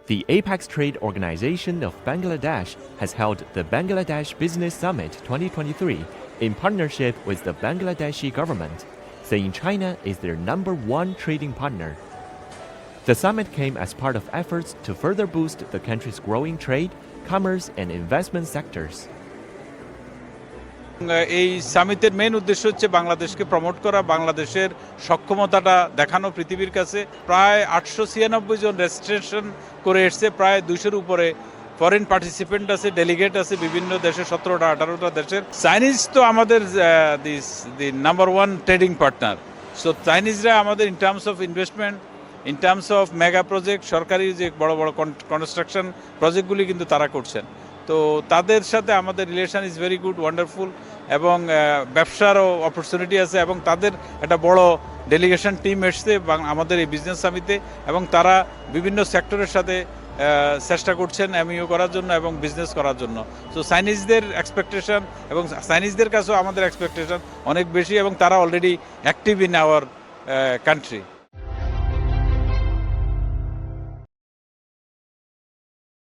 The Apex Trade Organization of Bangladesh has held the Bangladesh Business Summit 2023 in partnership with the Bangladeshi government, saying China is their #1 trading partner. The summit came as part of efforts to further boost the country's growing trade, commerce, and investment sectors. এই সামিটের main উদ্দেশ্য হচ্ছে বাংলাদেশকে promote করা, বাংলাদেশের সক্ষমতাটা দেখানো পৃথিবীর কাছে। প্রায় 896 জন রেজিস্ট্রেশন করে এসছে, প্রায় 200-এর উপরে ফরেন পার্টিসিপেন্ট আছে, ডেলিগেট আছে বিভিন্ন দেশের, 17টা 18টা দেশের। চাইনিজ তো আমাদের দি #1 ট্রেডিং পার্টনার। সো চাইনিজরা আমাদের in terms of investment, in terms of mega project, সরকারি যে বড় বড় কনস্ট্রাকশন প্রজেক্টগুলি কিন্তু তারা করছেন। তো তাদের সাথে আমাদের relation is very good, wonderful, এবং ব্যবসারও অপরচুনিটি আছে, এবং তাদের একটা বড় ডেলিগেশন টিম এসছে আমাদের এই বিজনেস সামিটে, এবং তারা বিভিন্ন সেক্টরের সাথে চেষ্টা করছেন এমইউ করার জন্য এবং বিজনেস করার জন্য। সো চাইনিজদের এক্সপেকটেশন এবং চাইনিজদের কাছেও আমাদের এক্সপেকটেশন অনেক বেশি, এবং তারা already active in our country.